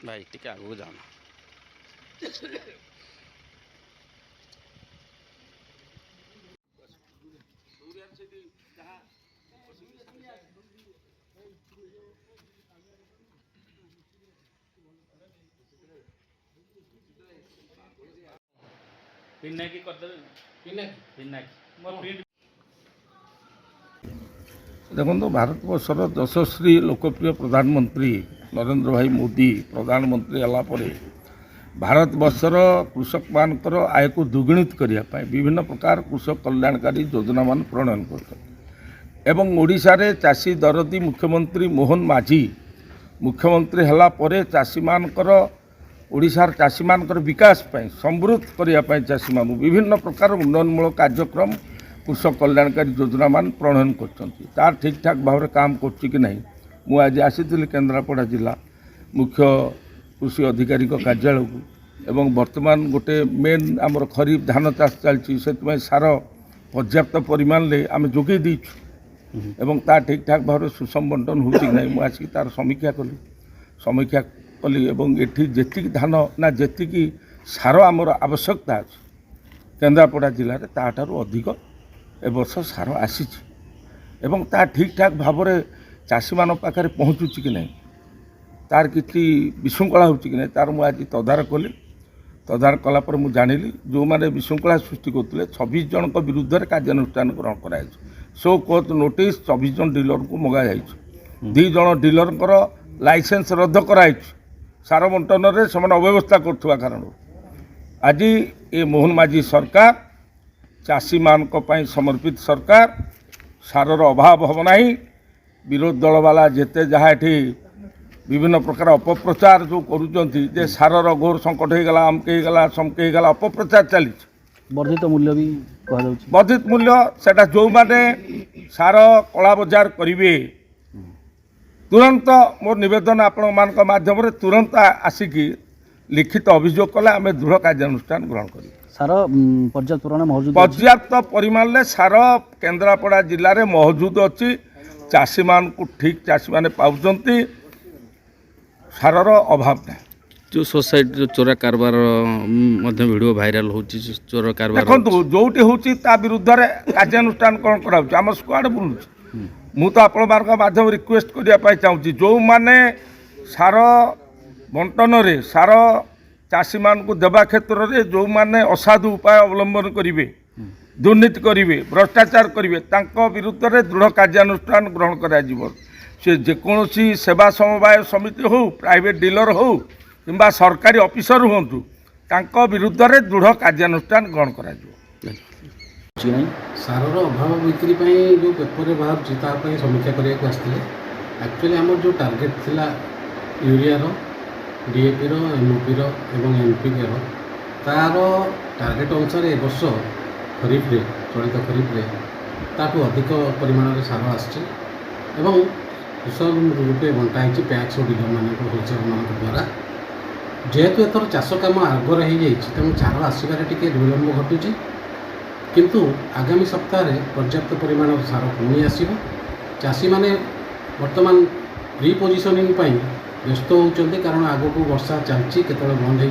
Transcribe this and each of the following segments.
भाई टिके आगू जाओ पिन्नाकी देखो भारतवर्षर यशस्वी लोकप्रिय प्रधानमंत्री नरेंद्र भाई मोदी प्रधानमंत्री है भारतवर्षर कृषक मानकर आय को दुगुणित करने विभिन्न प्रकार कृषक कल्याणकारी योजना मान प्रणयन कर ओडिशा रे चाषी दरदी मुख्यमंत्री मोहन माझी मुख्यमंत्री हला परे चाषी मानकर ओडिशार चाषी मानकर विकास पाई समृद्ध करने चाषी मान विभिन्न प्रकार उन्नयनमूलक कार्यक्रम कृषक कल्याणकारी योजना मान प्रणयन कर ठीक ठाक भाव काम कर मुझे आसी केन्द्रापड़ा जिला मुख्य कृषि अधिकारी कार्यालय को एवं वर्तमान गोटे मेन आमर खरीफ धान चाष चलती से सार पर्याप्त परिमाण ले आम जोगे देचु एवं ठीक ठाक भाव सुषम बंटन होना मुझे तार समीक्षा कली एवं एठी जेतिकी धान ना जेतिकी सार आमर आवश्यकता अच्छे केन्द्रापड़ा जिले में ताठारू अधिक ए वर्ष सार आसी एवं ता ठीक ठाक भाव में चाषी मान पाखे पहुँचुची कि नहीं तार किसी विशृंखला हो कि नहीं तार मुझे आज तदारख कली तदारख कलापर मुझे जानिली जो मैंने विशृंखला सृष्टि करते 26 जन विरुद्ध में कार्यानुष्ठान ग्रहण कर सो कोर्ट नोटिस 24 जन डीलर को मगाई 2 जन डीलर लाइसेंस रद्द कराई सार बंटन में से अव्यवस्था करुवा कारण आज ये मोहन माझी सरकार चाषी मान समर्पित सरकार सारर अभाव हम ना विरोध दल वाला जिते जहाँ ये विभिन्न प्रकार अपप्रचार जो करुँचे सारर घोर संकट हो गला अमके गला समके गला अपप्रचार चली वर्धित मूल्य भी कह वर्धित मूल्य सेटा जो माने सार कला बजार करेंगे तुरंत मोर निवेदन आपण मान माध्यम तुरंत आसिकी लिखित अभियोग कले आम दृढ़ कार्यानुष्ठान ग्रहण कर सार पर्याप्त परिमाण मौजूद पर्याप्त परिमाण में सार केन्द्रापड़ा जिले में मौजूद अच्छी चाषी मान को ठीक चाषी मैंने पाँच सारर अभाव ना जो सोसाइटी जो चोरा कारबार वीडियो भाइराल हो चोर कारबार देखो जोटी होची ता विरुद्ध में कार्यानुष्ठान ग्रहण करा आम स्क्वाड बुलूँ मु तो आपण माध्यम रिक्वेस्ट करने चाहूँगी जो माने सार बंटन रे सार चाषी मान को देवा क्षेत्र में जो माने असाधु उपाय अवलंबन करेंगे दुर्नीति करेंगे भ्रष्टाचार करेंगे विरुद्ध में दृढ़ कार्यानुष्ठान ग्रहण करा से जेकोसी सेवा समवाय समिति हो प्राइवेट डीलर हो कि सरकारी ऑफिसर हूँ विरुद्ध में दृढ़ कार्यानुष्ठान ग्रहण करा सारर अभाव बिक्री जो पेपर बाहर समीक्षा करने एक्चुअली आम जो टार्गेट थिला यूरिया डीएपी एमओपी एवं एनपीके तार टार्गेट अनुसार ए वर्ष खरीफ रे चलित खरीफ रे ताठू अधिक परिमाण में सार आसी कृषक रूपे बंटाई पैक्स और डीलर मान होलसेल मान द्वारा जेहेतु एथर चाष कम आगर हो तेणु सार आसबार टी विलम्ब घटुची किंतु आगामी सप्ताह पर्याप्त परिमाण सार पुणी आसो चाषी मैंने वर्तमान रिपोजिशनिंग व्यस्त होती कारण आग को वर्षा चलती केतल बंद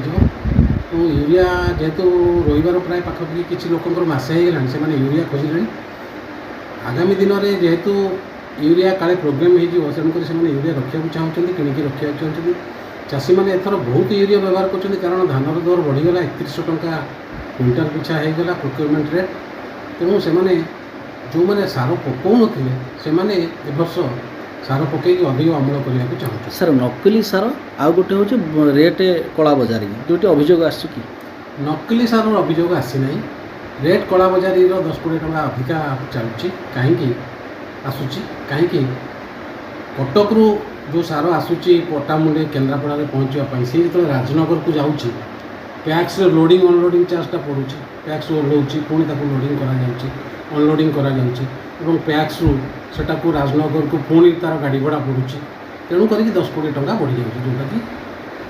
हो यूरिया जेहेतु रविवार प्राय पाखी किसी लोकंर मसे होगा से यूरिया खोजिले आगामी दिन में जेहेतु यूरिया काले प्रोग्राम होनुक यूरिया रखा चाहते किणिकी रखा चाहते चाषी मैंने एथर बहुत यूरिया व्यवहार कर कारण धानर दर बढ़ीगला 3100 टंका क्विंटाल पिछा होगा प्रोक्योरमेंट रेट तेणु से जो मैंने सार पकाऊ नए ए वर्ष सार पकई अधिक अमल करने को चाहते सर नकली सार आउ गोटे हूँ रेट कला बजारी जो अभियोग आस नकली सार अभियोग आसीना रेट कला बजारी 10-20 टंका अधिका चलुची कहीं आसूची कहीं कटक जो सार आसूची पट्टामुंडे केन्द्रापड़ा पहुँचापी सी जो राजनगर को जाऊँगी पैक्स लोडिंग अनलोडिंग चार्जटा पड़ू पैक्स ओह्लाऊँ पुणी लोडिंग अनलोडिंग कर पैक्स सेटा को राजनगर को पुणी तार गाड़ी भड़ा पड़ू तेणुक 10-20 टंका बढ़ी जाऊँगी जोटा कि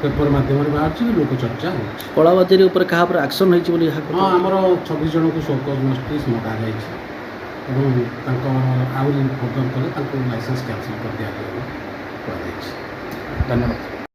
पेपर मध्यम बाहर लोक चर्चा हो कलाबाजारी क्या एक्शन होती हाँ आमर 26 जन को शोकज नोटिस मगा आउरी फर्दर कले लाइसेंस कैंसिल कर दिया धन्यवाद।